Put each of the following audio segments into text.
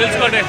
తెలుసుకోండి.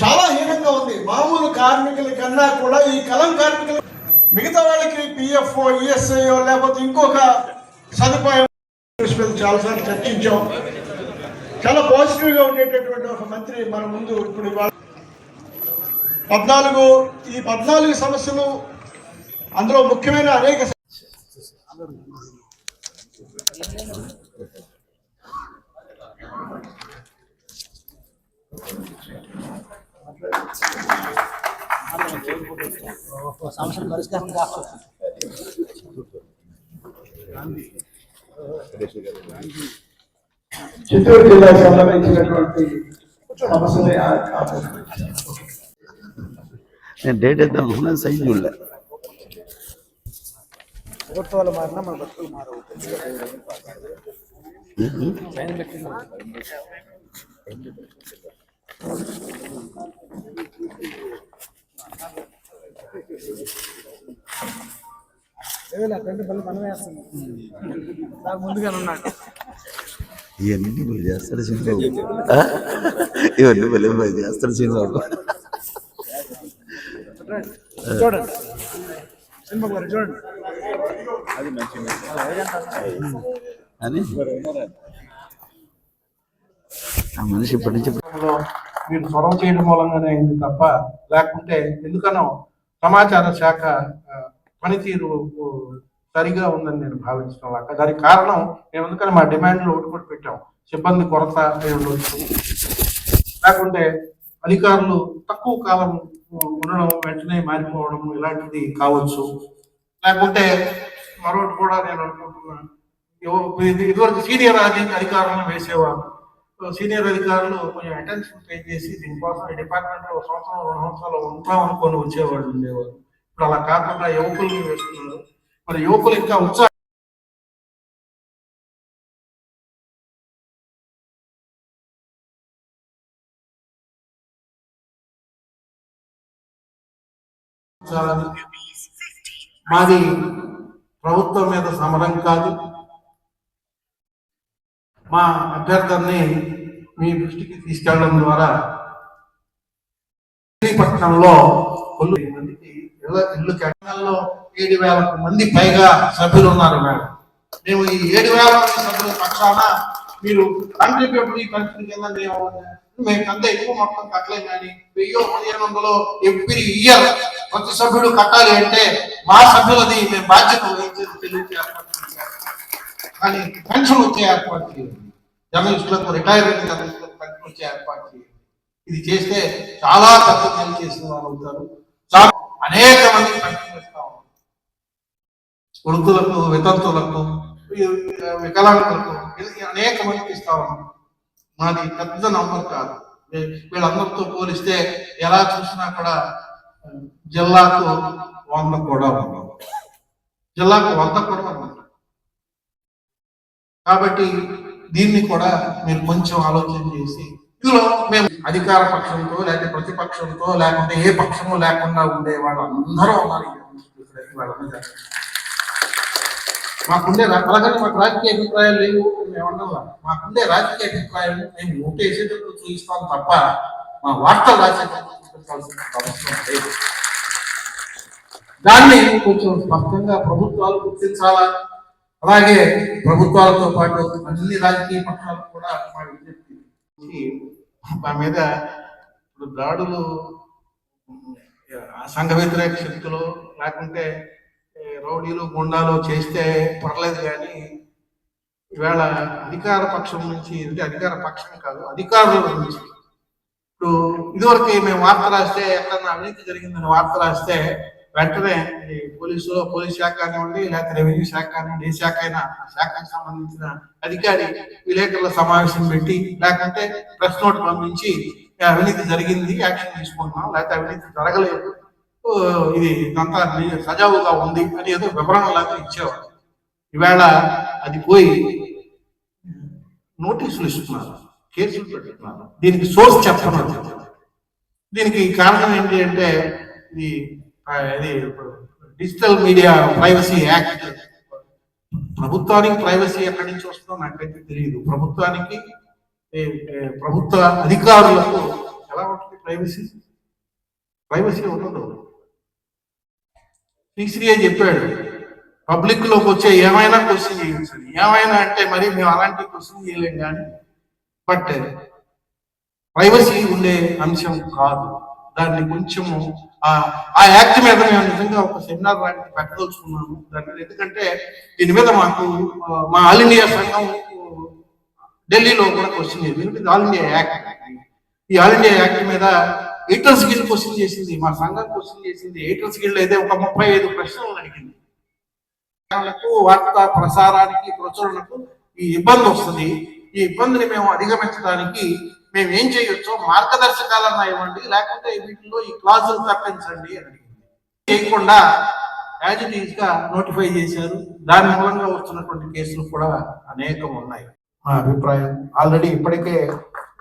చాలా హీనంగా ఉంది. మామూలు కార్మికుల కన్నా కూడా ఈ కలం కార్మికులు మిగతా వాళ్ళకి పిఎఫ్ ఈఎస్ఐ లేకపోతే ఇంకొక సదుపాయం చాలాసార్లు చర్చించాం. చాలా పాజిటివ్గా ఉండేటటువంటి ఒక మంత్రి మన ముందు ఇప్పుడు 14 సమస్యలు, అందులో ముఖ్యమైన అనేక సమస్యలు పరిష్కారం చిత్తూరు జిల్లాకు సంబంధించినటువంటి సమస్యలు నేను డేట్ ఇద్దాం అనుకున్నాను, సైన్ చూడలే. ప్రభుత్వాలు మారినా మన బతుకులు మారవు. మనం వేస్తున్నాం నాకు ముందుగానే ఉన్నాడు. ఇవన్నీ మీరు చేస్తారు చిన్నబాబు, ఇవన్నీ మళ్ళీ చేస్తారు చిన్నబాబు. చూడండి సినిమా గారు చూడండి, అని ఆ మనిషి ఇప్పటి నుంచి మీరు చొరవ చేయడం మూలంగానే అయింది తప్ప లేకుంటే ఎందుకనో సమాచార శాఖ పనితీరు సరిగా ఉందని నేను భావించడం లేక దానికి కారణం మేము ఎందుకని మా డిమాండ్లు ఒకటి కూడా పెట్టాం. సిబ్బంది కొరత ఉండొచ్చు, లేకుంటే అధికారులు తక్కువ కాలం ఉండడం వెంటనే మారిపోవడం ఇలాంటిది కావచ్చు. లేకుంటే మరొకటి కూడా నేను అనుకుంటున్నాను, ఇదివరకు సీనియర్ అధికారులను వేసేవాళ్ళు. సీనియర్ అధికారులు కొంచెం అటెన్షన్ పే చేసి దీనికోసం ఈ డిపార్ట్మెంట్లో 1 సంవత్సరం 2 సంవత్సరాలు ఉంటాం అనుకొని వచ్చేవాళ్ళు ఉండేవారు. ఇప్పుడు అలా కాకుండా యువకులను వేస్తున్నారు. మరి యువకులు ఇంకా ఉత్సాహం ఆలోచించాలని. మాది ప్రభుత్వం మీద సమరం కాదు. మా అభ్యర్థుల్ని మీ దృష్టికి తీసుకెళ్లడం ద్వారా పట్టణంలో మందికి ఇల్లు కేటాయింలో 7,000 మంది పైగా సభ్యులు ఉన్నారు మేడం. మేము ఈ 7,000 మంది సభ్యుల పక్షాన మీరు కాంట్రిబ్యూటరీ కంట్రీ కింద మేము అంతా ఎక్కువ మొత్తం కట్టలేము, కానీ 1,000-1,500 ఎవ్రీ ఇయర్ ప్రతి సభ్యుడు కట్టాలి అంటే మా సభ్యులది మేము బాధ్యత వహించేది చెల్లించే ఏర్పాటు చేయాలి. కానీ పెన్షన్ వచ్చే ఏర్పాటు చేయాలి, జర్నలిస్టులకు రిటైర్మెంట్ జర్నలిస్టులకు పెన్షన్ వచ్చే ఏర్పాటు చేయాలి. ఇది చేస్తే చాలా పెద్ద పని చేసిన వాళ్ళు అవుతారు. చాలా అనేక మంది పెన్షన్ ఇస్తా ఉన్నారు, వృద్ధులకు, వితంతులకు, వికలాంగులకు అనేక మందికి ఇస్తా ఉన్నాం. మాది పెద్ద నంబర్ కాదు. వీళ్ళందరితో పోలిస్తే ఎలా చూసినా కూడా జిల్లాకు 100 కూడా ఉన్నాం, జిల్లాకు 100 కూడా ఉన్నాం. కాబట్టి దీన్ని కూడా మీరు కొంచెం ఆలోచన చేసి, ఇందులో మేము అధికార పక్షంతో లేకపోతే ప్రతిపక్షంతో లేకుంటే ఏ పక్షము లేకుండా ఉండే వాళ్ళు అందరూ ఉన్నారు. మాకుండే అలాగే మాకు రాజకీయ అభిప్రాయాలు లేవు మేమన్నా, మాకుండే రాజకీయ అభిప్రాయాలు మేము ఓటేసేటప్పుడు చూపిస్తాం తప్ప మా వార్తలు రాసేటప్పుడు అవసరం లేదు. దాన్ని కొంచెం స్పష్టంగా ప్రభుత్వాలు గుర్తించాలా. అలాగే ప్రభుత్వాలతో పాటు అన్ని రాజకీయ పక్షాలు కూడా మా విజ్ఞప్తి మా మీద ఇప్పుడు దాడులు సంఘ వ్యతిరేక శక్తులు లేకుంటే రౌడీలు గుండాలు చేస్తే పర్లేదు, కానీ ఈవేళ అధికార పక్షం నుంచి, అంటే అధికార పక్షం కాదు అధికారుల నుంచి, ఇప్పుడు ఇదివరకు మేము వార్త రాస్తే ఎక్కడన్నా అవినీతి జరిగిందని వార్త రాస్తే వెంటనే పోలీస్ శాఖ కానివ్వండి లేకపోతే రెవెన్యూ శాఖ కానివ్వండి, ఏ శాఖ అయినా ఆ శాఖకు సంబంధించిన అధికారి విలేకరుల సమావేశం పెట్టి లేకుంటే ప్రెస్ నోట్ పంపించి అవినీతి జరిగింది, యాక్షన్ తీసుకుంటున్నాం, లేకపోతే అవినీతి జరగలేదు, ఇది ఇదంతా సజావుగా ఉంది అని ఏదో వివరణలాగా ఇచ్చేవారు. ఈవేళ అది పోయి నోటీసులు ఇస్తున్నారు, కేసులు పెట్టుతున్నారు, దీనికి సోర్స్ చెప్తున్నారు. దీనికి కారణం ఏంటి అంటే ఇది డిజిటల్ మీడియా ప్రైవసీ యాక్ట్. ప్రభుత్వానికి ప్రైవసీ ఎక్కడి నుంచి వస్తుందో నాకైతే తెలియదు. ప్రభుత్వానికి ప్రభుత్వ అధికారులకు ఎలా ఉంటుంది ప్రైవసీ? ప్రైవసీ ఉండదు. శ్రీశ్రీయే చెప్పాడు, పబ్లిక్ లోకి వచ్చే ఏమైనా క్వశ్చన్ చేయొచ్చు. ఏమైనా అంటే మరి మేము అలాంటి క్వశ్చన్ చేయలేం, కానీ బట్ ప్రైవసీ ఉండే అంశం కాదు. దాన్ని కొంచెము ఆ యాక్ట్ మీద మేము నిజంగా ఒక సెమినార్ లాంటిది పెట్టదలుచుకున్నాము దాని మీద. ఎందుకంటే దీని మీద మాకు మా ఆల్ ఇండియా సంఘం ఢిల్లీలో కూడా క్వశ్చన్ చేసింది. ఎందుకంటే ఆల్ ఇండియా యాక్ట్, ఈ ఆల్ ఇండియా యాక్ట్ మీద ఎయిటర్స్ గిల్డ్ క్వశ్చన్ చేసింది, మా సంఘం క్వశ్చన్ చేసింది. ఎయిటర్స్ గిల్డ్ అయితే ఒక 35 ప్రశ్నలు అడిగింది. వార్తా ప్రసారానికి, ప్రచురణకు ఈ ఇబ్బంది వస్తుంది, ఈ ఇబ్బందిని మేము అధిగమించడానికి మేము ఏం చేయొచ్చో మార్గదర్శకాలన్నా ఇవ్వండి, లేకుంటే వీటిలో ఈ క్లాజులు తప్పించండి అని అడిగింది. చేయకుండా యాజ్ ఇట్ ఈజ్ గా నోటిఫై చేశారు. దాని మూలంగా వస్తున్నటువంటి కేసులు కూడా అనేకం ఉన్నాయి. మా అభిప్రాయం ఆల్రెడీ ఇప్పటికే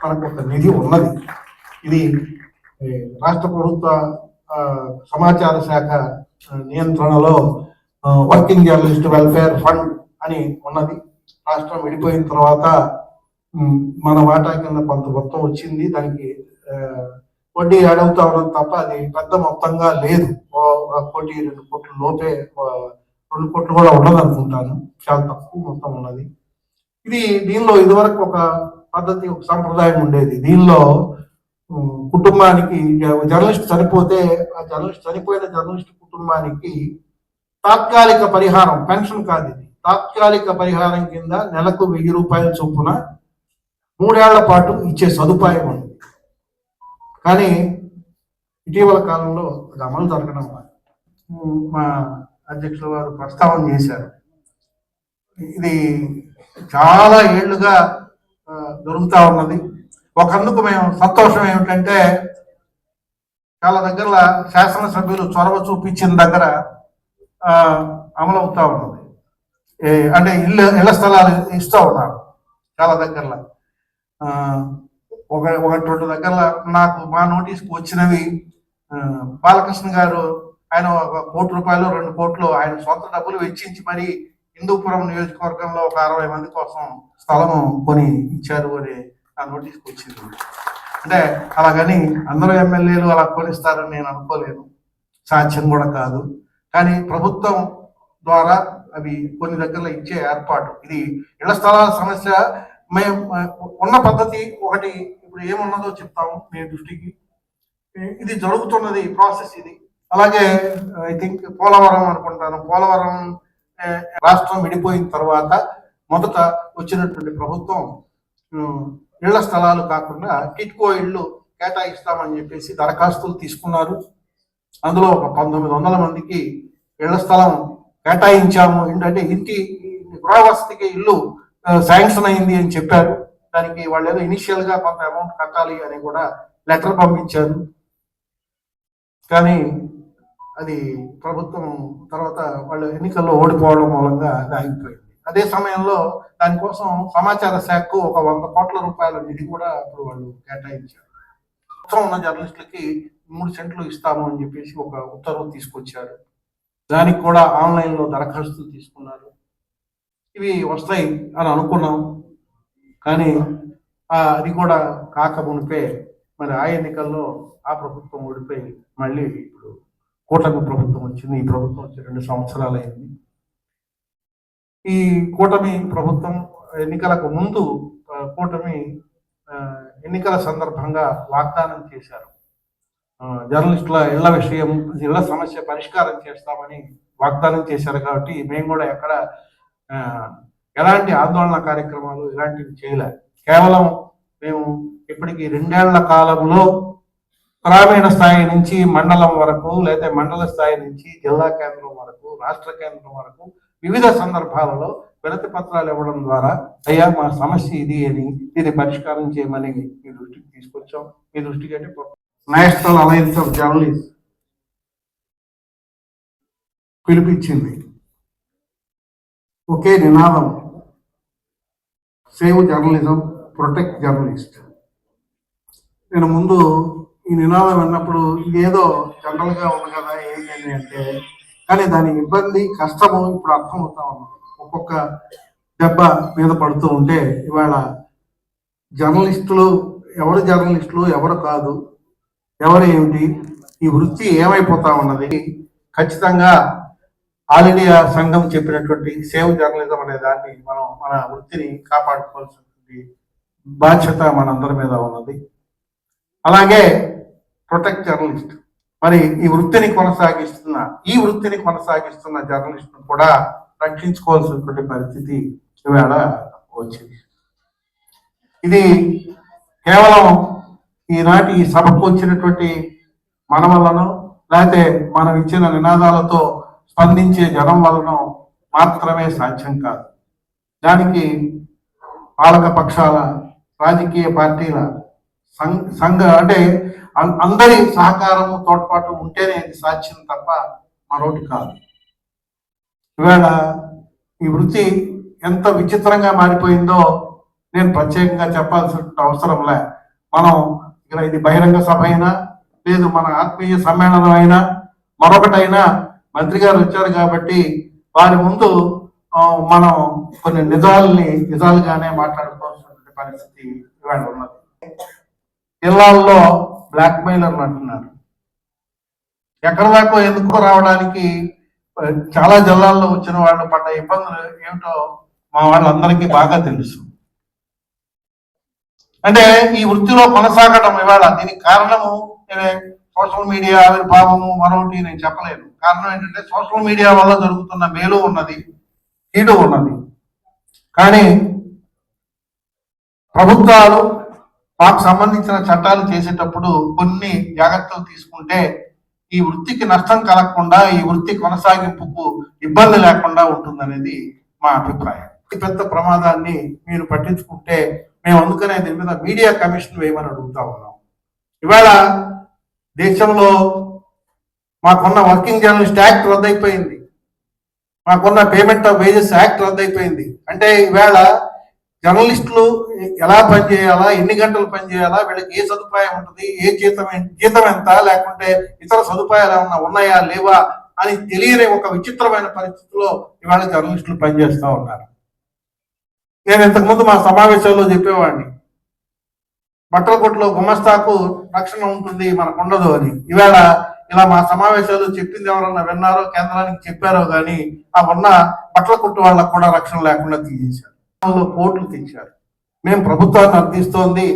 మనకు ఒక నిధి ఉన్నది. ఇది రాష్ట్ర ప్రభుత్వ సమాచార శాఖ నియంత్రణలో వర్కింగ్ జర్నలిస్ట్ వెల్ఫేర్ ఫండ్ అని ఉన్నది. రాష్ట్రం విడిపోయిన తర్వాత మన వాటా కింద కొంత మొత్తం వచ్చింది. దానికి వడ్డీ అడుగుతా ఉన్నది తప్ప అది పెద్ద మొత్తంగా లేదు. 1 కోటి 2 కోట్ల లోపే, 2 కోట్లు కూడా ఉండదు అనుకుంటాను. చాలా తక్కువ మొత్తం ఉన్నది. దీనిలో ఇదివరకు ఒక పద్ధతి, ఒక సంప్రదాయం ఉండేది. దీనిలో కుటుంబానికి జర్నలిస్ట్ చనిపోతే ఆ చనిపోయిన జర్నలిస్ట్ కుటుంబానికి తాత్కాలిక పరిహారం, పెన్షన్ కాదు ఇది, తాత్కాలిక పరిహారం కింద నెలకు 1000 రూపాయల చొప్పున 3 ఏళ్ల పాటు ఇచ్చే సదుపాయం ఉంది. కానీ ఇటీవల కాలంలో అది అమలు జరగడం మా అధ్యక్షుల వారు ప్రస్తావన చేశారు. ఇది చాలా ఏళ్లుగా దొరుకుతా ఉన్నది. ఒకందుకు మేము సంతోషం ఏమిటంటే చాలా దగ్గర శాసనసభ్యులు చొరవ చూపించిన దగ్గర అమలవుతా ఉన్నది. అంటే ఇళ్ల స్థలాలు ఇస్తూ ఉన్నారు చాలా దగ్గరలో. 1-2 దగ్గర నాకు మా నోటీస్కి వచ్చినవి బాలకృష్ణ గారు ఆయన ₹1 కోటి 2 కోట్లు ఆయన సొంత డబ్బులు వెచ్చించి మరి హిందూపురం నియోజకవర్గంలో ఒక 60 మంది కోసం స్థలం కొని ఇచ్చారు అని ఆ నోటీస్కి వచ్చింది. అంటే అలాగని అందరూ ఎమ్మెల్యేలు అలా కొనిస్తారని నేను అనుకోలేను, సాధ్యం కూడా కాదు. కానీ ప్రభుత్వం ద్వారా అవి కొన్ని దగ్గరలో ఇచ్చే ఏర్పాటు, ఇది ఇళ్ల స్థలాల సమస్య మేము ఉన్న పద్ధతి ఒకటి ఇప్పుడు ఏమున్నదో చెప్తాము మీ దృష్టికి. ఇది జరుగుతున్నది ప్రాసెస్ ఇది. అలాగే ఐ థింక్ పోలవరం అనుకుంటాను, పోలవరం రాష్ట్రం విడిపోయిన తర్వాత మొదట వచ్చినటువంటి ప్రభుత్వం ఇళ్ల స్థలాలు కాకుండా టిట్కో ఇళ్ళు కేటాయిస్తామని చెప్పేసి దరఖాస్తులు తీసుకున్నారు. అందులో ఒక 1900 మందికి ఇళ్ల స్థలం కేటాయించాము, ఏంటంటే ఇంటి గృహవసతికి ఇల్లు శాంక్షన్ అయింది అని చెప్పారు. దానికి వాళ్ళు ఏదో ఇనిషియల్ గా కొంత అమౌంట్ కట్టాలి అని కూడా లెటర్ పంపించారు. కానీ అది ప్రభుత్వం తర్వాత వాళ్ళు ఎన్నికల్లో ఓడిపోవడం మూలంగా అది ఆగిపోయింది. అదే సమయంలో దానికోసం సమాచార శాఖకు ఒక ₹100 కోట్ల నిధి కూడా అప్పుడు వాళ్ళు కేటాయించారు. మొత్తం ఉన్న జర్నలిస్టులకి 3 సెంట్లు ఇస్తాము అని చెప్పేసి ఒక ఉత్తర్వు తీసుకొచ్చారు. దానికి కూడా ఆన్లైన్లో దరఖాస్తులు తీసుకున్నారు. ఇవి వస్తాయి అని అనుకున్నాం, కానీ అది కూడా కాక మునిపే మరి ఆ ఎన్నికల్లో ఆ ప్రభుత్వం ఓడిపోయి మళ్ళీ ఇప్పుడు కూటమి ప్రభుత్వం వచ్చింది. ఈ ప్రభుత్వం వచ్చి 2 సంవత్సరాలు అయింది. ఈ కూటమి ప్రభుత్వం ఎన్నికలకు ముందు కూటమి ఎన్నికల సందర్భంగా వాగ్దానం చేశారు, జర్నలిస్టుల ఇళ్ల విషయం, ఇళ్ల సమస్య పరిష్కారం చేస్తామని వాగ్దానం చేశారు. కాబట్టి మేము కూడా ఎక్కడ ఎలాంటి ఆందోళన కార్యక్రమాలు ఇలాంటివి చేయలే. కేవలం మేము ఇప్పటికి 2 ఏళ్ల కాలంలో గ్రామీణ స్థాయి నుంచి మండలం వరకు, లేదా మండల స్థాయి నుంచి జిల్లా కేంద్రం వరకు, రాష్ట్ర కేంద్రం వరకు వివిధ సందర్భాలలో వినతి పత్రాలు ఇవ్వడం ద్వారా అయ్యా మా సమస్య ఇది అని, ఇది పరిష్కారం చేయమని మీ దృష్టికి తీసుకొచ్చాం. మీ దృష్టికి అంటే నేషనల్ అలయన్స్ ఆఫ్ జర్నలిస్ట్ పిలిపించింది. ఒకే నినాదం, సేవ్ జర్నలిజం, ప్రొటెక్ట్ జర్నలిస్ట్. నేను ముందు ఈ నినాదం విన్నప్పుడు ఏదో జనరల్గా ఉంది కదా ఏంటండి అంటే, కానీ దాని ఇబ్బంది కష్టము ఇప్పుడు అర్థమవుతా ఉన్నది. ఒక్కొక్క దెబ్బ మీద పడుతూ ఉంటే ఇవాళ జర్నలిస్టులు ఎవరు కాదు, ఎవరు ఏమిటి, ఈ వృత్తి ఏమైపోతా ఉన్నది, ఖచ్చితంగా ఆల్ ఇండియా సంఘం చెప్పినటువంటి సేవ్ జర్నలిజం అనే దాన్ని మనం మన వృత్తిని కాపాడుకోవాల్సినటువంటి బాధ్యత మనందరి మీద ఉన్నది. అలాగే ప్రొటెక్ట్ జర్నలిస్ట్, మరి ఈ వృత్తిని కొనసాగిస్తున్న జర్నలిస్ట్ను కూడా రక్షించుకోవాల్సినటువంటి పరిస్థితి ఇవాళ వచ్చింది. ఇది కేవలం ఈనాటి ఈ సభకు వచ్చినటువంటి మన వలన, లేకపోతే మనం ఇచ్చిన నినాదాలతో స్పందించే జనం వలన మాత్రమే సాధ్యం కాదు. దానికి పాలక పక్షాల, రాజకీయ పార్టీల సంఘ అంటే అందరి సహకారము, తోడ్పాటు ఉంటేనే ఇది సాధ్యం తప్ప మరొకటి కాదు. ఇవాళ ఈ వృత్తి ఎంత విచిత్రంగా మారిపోయిందో నేను ప్రత్యేకంగా చెప్పాల్సిన అవసరం లే. మనం ఇక్కడ ఇది బహిరంగ సభ అయినా, లేదు మన ఆత్మీయ సమ్మేళనం అయినా, మరొకటైనా మంత్రి గారు వచ్చారు కాబట్టి వారి ముందు మనం కొన్ని నిజాలుగానే మాట్లాడుకోవాల్సినటువంటి పరిస్థితి ఇవాళ ఉన్నది. జిల్లాల్లో బ్లాక్ మెయిలర్లు అంటున్నారు. ఎక్కడ దాకా ఎందుకు రావడానికి చాలా జిల్లాల్లో వచ్చిన వాళ్ళు పడ్డ ఇబ్బందులు ఏమిటో మా వాళ్ళందరికీ బాగా తెలుసు. అంటే ఈ వృత్తిలో కొనసాగడం ఇవాళ దీనికి కారణము సోషల్ మీడియా ఆవిర్భావము, మరొకటి నేను చెప్పలేను. కారణం ఏంటంటే సోషల్ మీడియా వల్ల జరుగుతున్న మేలు ఉన్నది, కీడు ఉన్నది. కానీ ప్రభుత్వాలు మాకు సంబంధించిన చట్టాలు చేసేటప్పుడు కొన్ని జాగ్రత్తలు తీసుకుంటే ఈ వృత్తికి నష్టం కలగకుండా, ఈ వృత్తి కొనసాగింపుకు ఇబ్బంది లేకుండా ఉంటుందనేది మా అభిప్రాయం. ఈ పెద్ద ప్రమాదాన్ని మీరు పట్టించుకుంటే మేము అందుకనే దీని మీద మీడియా కమిషన్ వేయమని అడుగుతా ఉన్నాం. ఇవాళ దేశంలో మాకున్న వర్కింగ్ జర్నలిస్ట్ యాక్ట్ రద్దయిపోయింది, మాకున్న పేమెంట్ ఆఫ్ వేజెస్ యాక్ట్ రద్దయిపోయింది. అంటే ఈవేళ జర్నలిస్టులు ఎలా పనిచేయాలా, ఎన్ని గంటలు పనిచేయాలా, వీళ్ళకి ఏ సదుపాయం ఉంటుంది, ఏ జీతం ఎంత, లేకుంటే ఇతర సదుపాయాలు ఏమన్నా ఉన్నాయా లేవా అని తెలియని ఒక విచిత్రమైన పరిస్థితిలో ఇవాళ జర్నలిస్టులు పనిచేస్తూ ఉన్నారు. నేను ఇంతకుముందు మా సమావేశంలో చెప్పేవాడిని, బట్టల కొట్టులో గుమస్తాకు రక్షణ ఉంటుంది, మనకు ఉండదు అని. ఇవాళ ఇలా మా సమావేశాలు చెప్పింది ఎవరన్నా విన్నారో, కేంద్రానికి చెప్పారో కానీ ఆ ఉన్న బట్టల కొట్టు వాళ్ళకు కూడా రక్షణ లేకుండా తీసేశారు. కోర్టులు తెచ్చారు. మేము ప్రభుత్వాన్ని అర్థిస్తోంది,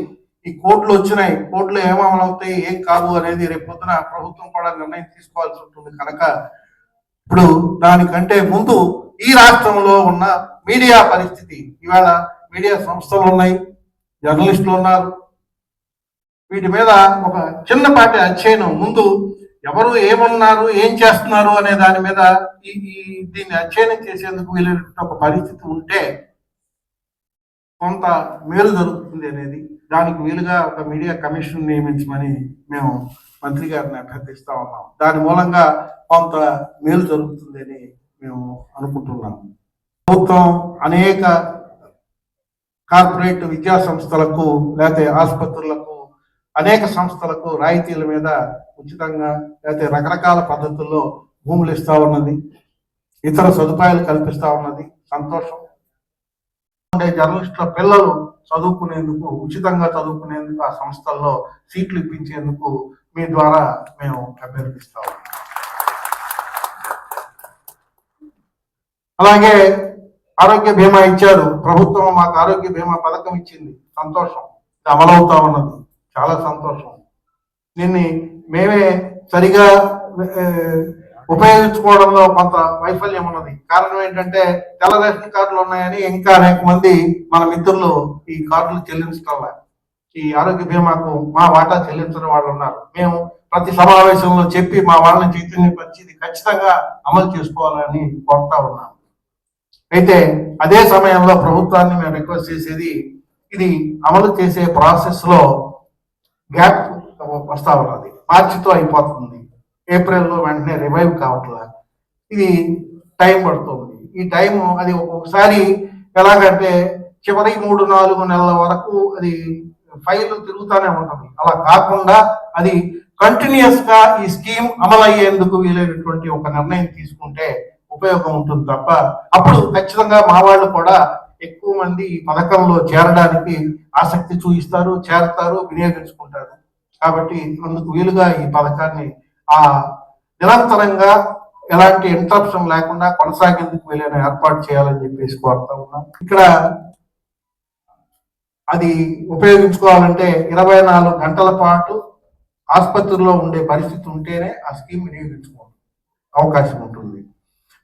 ఈ కోర్టులు వచ్చినాయి, కోర్టులు ఏమవుతాయి ఏం కావు అనేది రేపు పొద్దున ప్రభుత్వం కూడా నిర్ణయం తీసుకోవాల్సి ఉంటుంది. కనుక ఇప్పుడు దానికంటే ముందు ఈ రాష్ట్రంలో ఉన్న మీడియా పరిస్థితి, ఇవాళ మీడియా సంస్థలు ఉన్నాయి, జర్నలిస్టులు ఉన్నారు, వీటి మీద ఒక చిన్నపాటి అధ్యయనం, ముందు ఎవరు ఏమన్నారు ఏం చేస్తున్నారు అనే దాని మీద దీన్ని అధ్యయనం చేసేందుకు వీలైన ఒక పరిస్థితి ఉంటే కొంత మేలు జరుగుతుంది అనేది, దానికి వీలుగా ఒక మీడియా కమిషన్ నియమించమని మేము మంత్రి గారిని అభ్యర్థిస్తా ఉన్నాం. దాని మూలంగా కొంత మేలు జరుగుతుంది అని మేము అనుకుంటున్నాం. ప్రభుత్వం అనేక కార్పొరేట్ విద్యా సంస్థలకు లేకపోతే ఆసుపత్రులకు అనేక సంస్థలకు రాయితీల మీద ఉచితంగా లేకపోతే రకరకాల పద్ధతుల్లో భూములు ఇస్తా ఉన్నది, ఇతర సదుపాయాలు కల్పిస్తా ఉన్నది, సంతోషం. ఉండే జర్నలిస్టుల పిల్లలు చదువుకునేందుకు, ఉచితంగా చదువుకునేందుకు ఆ సంస్థల్లో సీట్లు ఇప్పించేందుకు మీ ద్వారా మేము అభ్యర్థిస్తా ఉన్నాం. అలాగే ఆరోగ్య బీమా ఇచ్చారు ప్రభుత్వం, మాకు ఆరోగ్య బీమా పథకం ఇచ్చింది, సంతోషం. అమలవుతా ఉన్నది, చాలా సంతోషం. దీన్ని మేమే సరిగా ఉపయోగించుకోవడంలో కొంత వైఫల్యం ఉన్నది. కారణం ఏంటంటే తెల్ల రేషన్ కార్డులు ఉన్నాయని ఇంకా అనేక మంది మన మిత్రులు ఈ కార్డులు చెల్లించడం, ఈ ఆరోగ్య బీమాకు మా వాటా చెల్లించడం వాళ్ళు ఉన్నారు. మేము ప్రతి సమావేశంలో చెప్పి మా వాళ్ళని చైతన్యపరిచి ఇది ఖచ్చితంగా అమలు చేసుకోవాలని కోరుతా ఉన్నాం. అయితే అదే సమయంలో ప్రభుత్వాన్ని మేము రిక్వెస్ట్ చేసేది, ఇది అమలు చేసే ప్రాసెస్ లో గ్యాప్ వస్తా ఉన్నది. మార్చితో అయిపోతుంది, ఏప్రిల్లో వెంటనే రివైవ్ కావట్లా, ఇది టైం పడుతుంది. ఈ టైం అది ఒక్కొక్కసారి ఎలాగంటే చివరి 3-4 నెలల వరకు అది ఫైల్ తిరుగుతూనే ఉంటుంది. అలా కాకుండా అది కంటిన్యూస్ గా ఈ స్కీమ్ అమలు అయ్యేందుకు వీలైనటువంటి ఒక నిర్ణయం తీసుకుంటే ఉపయోగం ఉంటుంది తప్ప, అప్పుడు ఖచ్చితంగా మా వాళ్ళు కూడా ఎక్కువ మంది ఈ పథకంలో చేరడానికి ఆసక్తి చూపిస్తారు, చేరతారు, వినియోగించుకుంటారు. కాబట్టి అందుకు వీలుగా ఈ పథకాన్ని నిరంతరంగా ఎలాంటి ఇంటరప్షన్ లేకుండా కొనసాగేందుకు వీలైన ఏర్పాటు చేయాలని చెప్పేసి కోరుతా ఉన్నాం. ఇక్కడ అది ఉపయోగించుకోవాలంటే 24 గంటల పాటు ఆసుపత్రిలో ఉండే పరిస్థితి ఉంటేనే ఆ స్కీమ్ వినియోగించుకోవాలి అవకాశం ఉంటుంది.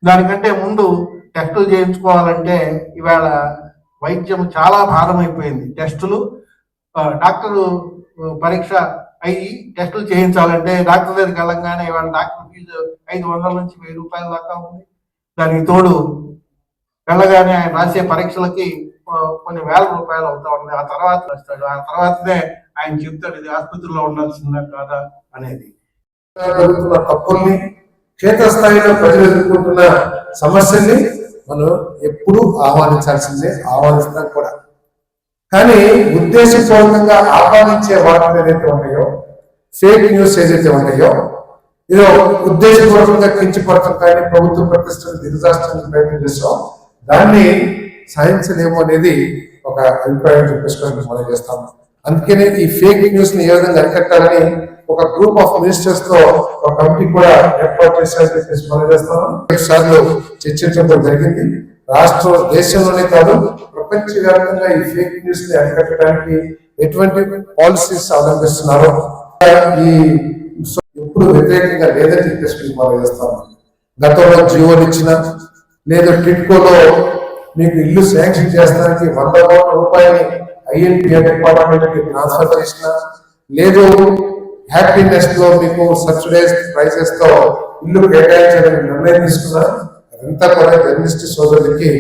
దానికంటే ముందు టెస్టులు చేయించుకోవాలంటే ఇవాళ వైద్యం చాలా భారం అయిపోయింది. టెస్టులు, డాక్టరు పరీక్ష అయ్యి టెస్టులు చేయించాలంటే డాక్టర్ దగ్గరికి వెళ్ళంగానే ఇవాళ డాక్టర్ ఫీజు 500 నుంచి 1000 రూపాయల దాకా ఉంది. దానికి తోడు వెళ్ళగానే ఆయన రాసే పరీక్షలకి కొన్ని వేల రూపాయలు అవుతా ఉంది. ఆ తర్వాత వస్తాడు, ఆ తర్వాతనే ఆయన చెప్తాడు ఇది ఆసుపత్రిలో ఉండాల్సిందా కాదా అనేది. తప్పుల్ని, క్షేత్రస్థాయిలో ప్రజలు ఎదుర్కొంటున్న సమస్యల్ని మనం ఎప్పుడూ ఆహ్వానించాల్సిందే, ఆహ్వానిస్తాం కూడా. కానీ ఉద్దేశపూర్వకంగా ఆహ్వానించే వాటిని ఏదైతే ఉన్నాయో, ఫేక్ న్యూస్ ఏదైతే ఉన్నాయో, ఇదో ఉద్దేశపూర్వకంగా కించపడటం కానీ ప్రభుత్వ ప్రతిష్టను దిగజార్చడానికి ప్రయత్నం చేస్తాం, దాన్ని సాధించలేము అనేది ఒక అభిప్రాయం చెప్పేసుకోవడానికి మనం చేస్తాము. అందుకనే ఈ ఫేక్ న్యూస్ ని ఏ విధంగా అరికట్టాలని ఒక గ్రూప్ ఆఫ్ మినిస్టర్స్ తో ఒక కమిటీ కూడా ఏర్పాటు చేశారని చెప్పేసి మనం చేస్తాము. 2 సార్లు చర్చించడం జరిగింది. దేశంలోనే కాదు ప్రపంచవ్యాప్తంగా ఈ ఫేక్ న్యూస్ ని అరికట్టడానికి ఎటువంటి పాలసీస్ అవలంబిస్తున్నారో ఈ ఎప్పుడు వ్యతిరేకంగా లేదని చెప్పేసి మనం చేస్తాము. గతంలో జియోలు ఇచ్చిన, లేదా టిట్కోలో మీకు ఇల్లు శాంక్షన్ చేస్తానికి 100 కోట్ల రూపాయలని INPA డిపార్ట్మెంట్ కి ట్రాన్స్ఫర్ చేసిన, లేదు హ్యాపీనెస్ లో మీకు సబ్సిడైజ్ ప్రైసెస్ తో ఇల్లు కేటాయించాలని నిర్ణయం తీసుకున్నా, అదంతా కూడా జర్నలిస్ట్ సోదరులకి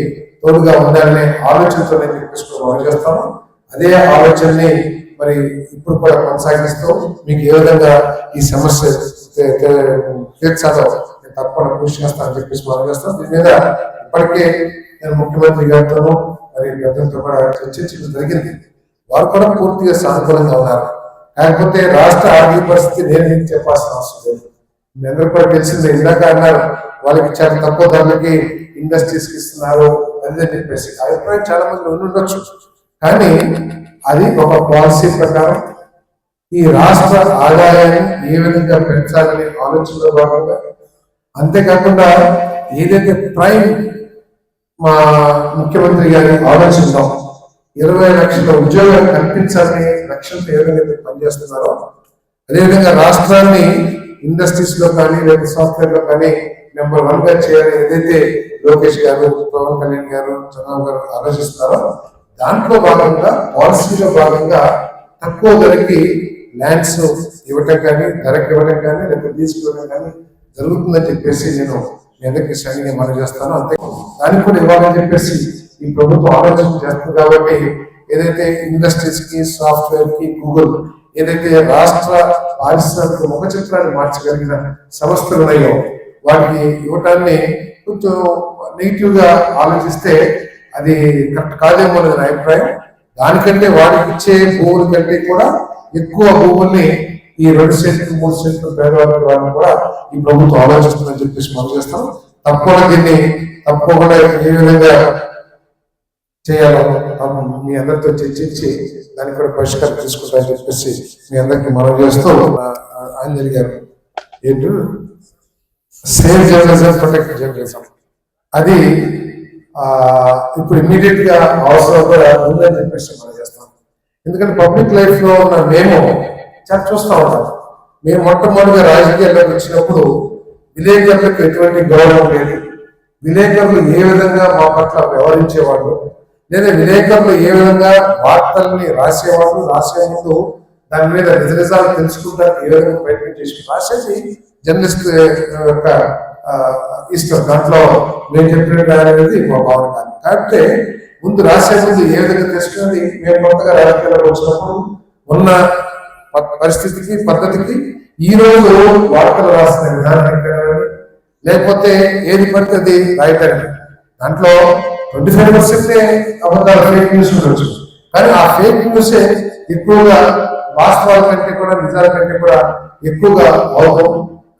తోడుగా ఉండాలనే ఆలోచనతో నేను చేస్తాను. అదే ఆలోచనని మరి ఇప్పుడు కూడా కొనసాగిస్తూ మీకు ఏ విధంగా ఈ సమస్య తీర్చాలో నేను తప్పకుండా కృషి చేస్తానని చెప్పేసి మనం చేస్తాను. దీని మీద ఇప్పటికే నేను ముఖ్యమంత్రి గారితోనూ మరి పెద్దలతో కూడా చర్చించడం జరిగింది. వారు కూడా పూర్తిగా సానుకూలంగా ఉన్నారు. కాకపోతే రాష్ట్ర ఆర్థిక పరిస్థితి నేను చెప్పాల్సిన అవసరం లేదు. మీ అందరూ కూడా తెలిసిందే. ఇందాక అన్నారు వాళ్ళకి చాలా తక్కువ ధరలకి ఇండస్ట్రీస్ కి ఇస్తున్నారు అని చెప్పేసి అభిప్రాయం చాలా మంది ఉండొచ్చు. కానీ అది ఒక పాలసీ ప్రకారం ఈ రాష్ట్ర ఆదాయాన్ని ఏ విధంగా పెంచాలనే ఆలోచనలో భాగంగా, అంతేకాకుండా ఏదైతే ప్రైమ్ మా ముఖ్యమంత్రి గారి ఆలోచనలో 20 లక్షల ఉద్యోగాలు కల్పించాలనే లక్ష్యంతో ఏ విధంగా పనిచేస్తున్నారో అదేవిధంగా రాష్ట్రాన్ని ఇండస్ట్రీస్ లో కానీ లేదా సాఫ్ట్వేర్ లో కానీ నెంబర్ 1 గా చేయాలని ఏదైతే లోకేష్ గారు, పవన్ కళ్యాణ్ గారు, చంద్రబాబు గారు ఆలోచిస్తున్నారో దాంట్లో భాగంగా పాలసీలో భాగంగా తక్కువ ధరకి ల్యాండ్స్ ఇవ్వటం కానీ, ధరకి ఇవ్వటం కానీ, లేకపోతే తీసుకువడం కానీ జరుగుతుందని చెప్పేసి నేను మీ అందరికీ శ్రేణిగా మనం చేస్తాను. అంతే దానికి కూడా ఇవ్వాలని చెప్పేసి ఈ ప్రభుత్వం ఆలోచన చేస్తుంది. కాబట్టి ఏదైతే ఇండస్ట్రీస్ కి, సాఫ్ట్వేర్ కి, గూగుల్ ఏదైతే రాష్ట్ర పారిశ్రామిక ముఖ చిత్రాన్ని మార్చగలిగిన సంస్థలు ఉన్నాయో వాటికి ఇవ్వటాన్ని కొంచెం నెగిటివ్ గా ఆలోచిస్తే అది కరెక్ట్ కాదేమో అనేది నా అభిప్రాయం. దానికంటే వాడికి ఇచ్చే భూముల కంటే కూడా ఎక్కువ భూముల్ని ఈ 2 సెంట్లు 3 సెంట్లు పేదవాళ్ళకి వాళ్ళని కూడా ఈ ప్రభుత్వం ఆలోచిస్తుందని చెప్పేసి మనం చేస్తాం. తప్పకుండా ఏ విధంగా చేయాలో మీ అందరితో చర్చించి దానికి కూడా పరిష్కారం తీసుకుంటామని చెప్పేసి మీ అందరికి మనం చేస్తూ ఆంజలి గారు ఏంటి సేవ్ జర్నలిజం, ప్రొటెక్ట్ జర్నలిజం అది ఇప్పుడు ఇమ్మీడియట్ గా అవసరం కూడా ఉందని చెప్పేసి మనం చేస్తాం. ఎందుకంటే పబ్లిక్ లైఫ్ లో ఉన్న మేము చాలా చూస్తూ ఉంటాం. మేము మొట్టమొదటిగా రాజకీయాల్లోకి వచ్చినప్పుడు విలేకరులకు ఎటువంటి గౌరవం లేదు. విలేకరులు ఏ విధంగా మా పట్ల వ్యవహరించేవాళ్ళు, లేదా విలేకరులు ఏ విధంగా వార్తల్ని రాసేవాళ్ళు, రాసే ముందు దాని మీద నిజాలు తెలుసుకుంటానికి ఏ విధంగా ప్రయత్నం చేసి రాసేది జర్నలిస్ట్ యొక్క ఇష్టం. దాంట్లో నేను చెప్పినట్టు అనేది మా భావన కాదు. కాబట్టి ముందు రాసే ముందు ఏ విధంగా తెలుసుకున్నది మేము కొత్తగా రాజకీయాలకు వచ్చినప్పుడు ఉన్న పరిస్థితికి, పద్ధతికి ఈ రోజు వార్తలు రాసిన విధానానికి లేకపోతే ఏది పడితే అది రాయటానికి దాంట్లో 25% అబద్ధాలు, ఫేక్ న్యూస్ ఉండొచ్చు. కానీ ఆ ఫేక్ న్యూస్ ఎక్కువగా వాస్తవాల కంటే కూడా, నిజాల కంటే కూడా ఎక్కువగా అవడం.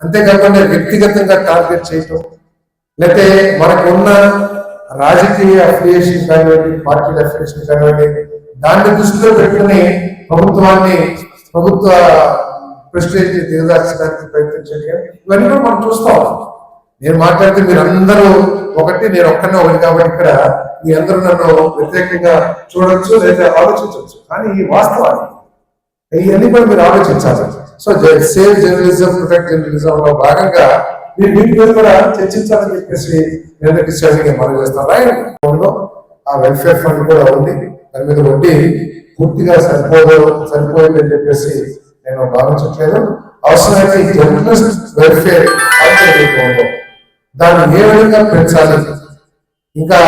అంతేకాకుండా వ్యక్తిగతంగా టార్గెట్ చేయటం, లేకపోతే మనకు ఉన్న రాజకీయ అఫిలియేషన్ కానివ్వండి, పార్టీల అఫిలియేషన్ కానివ్వండి, దాన్ని దృష్టిలో పెట్టుకుని ప్రభుత్వ ప్రెస్టేజ్ దిగదార్చడానికి ప్రయత్నించడం, ఇవన్నీ కూడా మనం చూస్తా ఉన్నాం. నేను మాట్లాడితే మీరు అందరూ ఒకటి, నేను ఒక్కనే ఒకటి. కాబట్టి ఇక్కడ మీ అందరూ నన్ను వ్యతిరేకంగా చూడొచ్చు లేదా ఆలోచించవచ్చు. కానీ ఈ వాస్తవాన్ని ఇవన్నీ కూడా మీరు ఆలోచించాలి. So save journalism, protect journalism లో భాగంగా మీరు వీటి మీద కూడా చర్చించాలని చెప్పేసి నేను మనం చేస్తాను. ఆ వెల్ఫేర్ ఫండ్ కూడా ఉంది. దాని మీద వడ్డీ పూర్తిగా సరిపోయిందని చెప్పేసి నేను భావించట్లేదు. అవసరమైతే జర్నలిస్ట్ వెల్ఫేర్ ఫండ్ దాన్ని ఏ విధంగా పెంచాలి, ఇంకా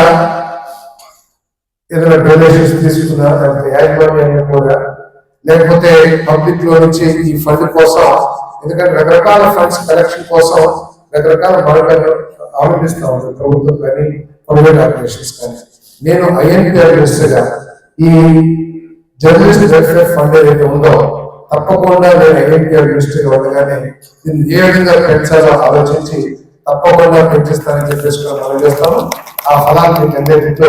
ఏదైనా డొనేషన్స్ తీసుకున్నా దానికి యాజమాన్యాన్ని కూడా, లేకపోతే పబ్లిక్ లో నుంచి ఈ ఫండ్ కోసం, ఎందుకంటే రకరకాల ఫండ్స్ కలెక్షన్ కోసం రకరకాల మార్గాలు ఆలోచిస్తూ ఉంటారు ప్రభుత్వం కానీ, ప్రైవేట్ ఆర్గనైజేషన్స్ కానీ. నేను ఐఎన్పిఆర్ గా ఈ జర్నలిస్ట్ వెల్ఫేర్ ఫండ్ ఏదైతే ఉందో తప్పకుండా నేను ఐఎన్పిఆర్ గా ఉండగానే దీన్ని ఏ విధంగా పెంచాలో ఆలోచించి తప్పకుండా పెంచిస్తానని చెప్పేసి మనం చేస్తాము. ఆ ఫలాన్ని మీకు అందరితో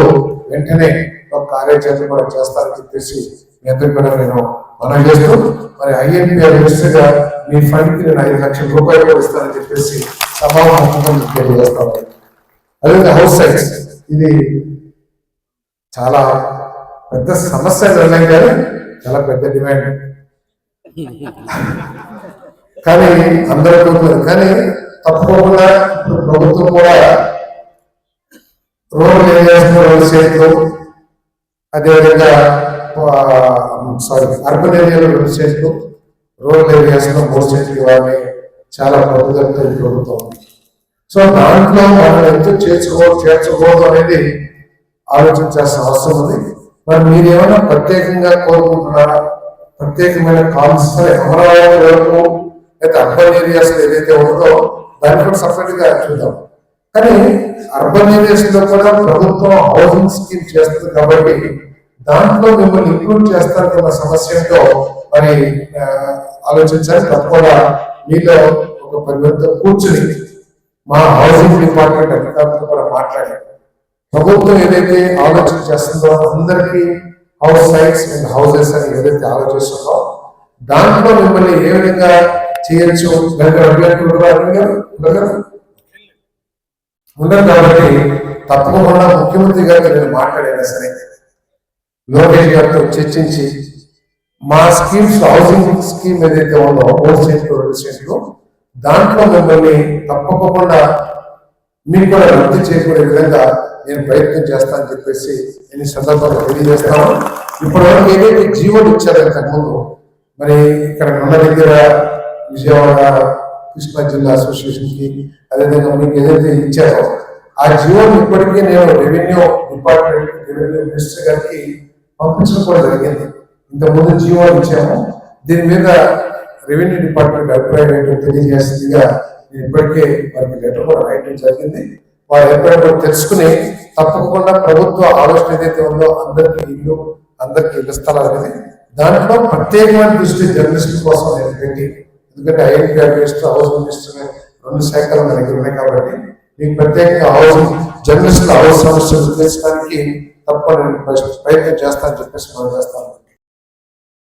వెంటనే ఒక కార్యాచరణ కూడా చేస్తానని చెప్పేసి మీ అందరికీ కూడా నేను మనం చేస్తూ, మరి ఐఎన్పిఆర్ గా మీ ఫండ్ కి నేను 5 లక్షల రూపాయలు కూడా ఇస్తానని చెప్పేసి సభాముఖంగా తెలియజేస్తాను. అదే హౌస్ సైట్స్, ఇది చాలా పెద్ద సమస్య నిర్ణయం కానీ చాలా పెద్ద డిమాండ్. కానీ అందరూ కానీ తప్పకుండా ఇప్పుడు ప్రభుత్వం కూడా రూరల్ ఏరియాస్ లో 2 సెంట్లు, అదేవిధంగా అర్బన్ ఏరియాలో 2 సెంట్లు, రూరల్ ఏరియాస్ లో 3 సెంట్లు ఇవ్వాలి చాలా పద్ధతులతో ప్రభుత్వం. సో దాంట్లో మనం ఎంత చేర్చుకోవద్దు అనేది ఆలోచించాల్సిన అవసరం ఉంది. మరి మీరు ఏమైనా ప్రత్యేకంగా కోరుకుంటున్నారా? ప్రత్యేకమైన కాన్సెప్ట్ అమరావతి వరకు లేదా అర్బన్ ఏరియాస్ ఏదైతే ఉందో దాన్ని కూడా సపరేట్ గా చూద్దాం. కానీ అర్బన్ ఏరియాస్ లో కూడా ప్రభుత్వం హౌసింగ్ స్కీమ్ చేస్తుంది కాబట్టి దాంట్లో మిమ్మల్ని ఇంక్లూడ్ చేస్తారన్న సమస్య ఏంటో మరి ఆలోచించాలి. తప్పకుండా మీలో ఒక 10 మందితో కూర్చుని మా హౌసింగ్ డిపార్ట్మెంట్ అధికారులతో కూడా మాట్లాడి ప్రభుత్వం ఏదైతే ఆలోచన చేస్తుందో అందరికీ హౌస్ సైట్స్ అండ్ హౌసెస్ అని ఏదైతే ఆలోచిస్తుందో దాంట్లో మిమ్మల్ని ఏ విధంగా చేయొచ్చు ఉండదు. కాబట్టి తప్పకుండా ముఖ్యమంత్రి గారితో నేను మాట్లాడైనా సరే లోకేష్ గారితో చర్చించి మా స్కీమ్స్ హౌసింగ్ స్కీమ్ ఏదైతే ఉందో 3 స్టేట్లు 2 స్టేట్లు దాంట్లో మిమ్మల్ని తప్పకుండా మీకు కూడా రద్దు చేయకూడే విధంగా నేను ప్రయత్నం చేస్తానని చెప్పేసి నేను సందర్భంగా తెలియజేస్తాను. ఇప్పటివరకు ఏదైతే జీవోలు ఇచ్చారో ఇంతకుముందు మరి ఇక్కడ మన దగ్గర విజయవాడ కృష్ణా జిల్లా అసోసియేషన్కి అదేవిధంగా మీకు ఏదైతే ఇచ్చారో ఆ జీవోలు ఇప్పటికీ నేను రెవెన్యూ డిపార్ట్మెంట్ రెవెన్యూ మినిస్టర్ గారికి పంపించడం కూడా జరిగింది. ఇంతకుముందు జీవోలు ఇచ్చాము, దీని మీద రెవెన్యూ డిపార్ట్మెంట్ అభిప్రాయం ఏంటో తెలియజేస్తుందిగా నేను ఇప్పటికే వారికి లెటర్ కూడా రాయడం జరిగింది. వారి అభిప్రాయం కూడా తెలుసుకుని తప్పకుండా ప్రభుత్వ ఆలోచన ఏదైతే ఉందో అందరికీ ఇల్లు స్థలాలు అనేది దాంట్లో ప్రత్యేకమైన దృష్టి జర్నలిస్టుల కోసం నేను పెట్టి, ఎందుకంటే ఐఎన్పీ మినిస్టర్ హౌస్ మినిస్టర్ 2 శాఖలు మన దగ్గర ఉన్నాయి కాబట్టి మీకు ప్రత్యేకంగా జర్నలిస్టుల హౌస్ సమస్యలు తెలుసుకోవడానికి తప్పకుండా నేను ప్రయత్నం చేస్తానని చెప్పేసి మనం చేస్తాను.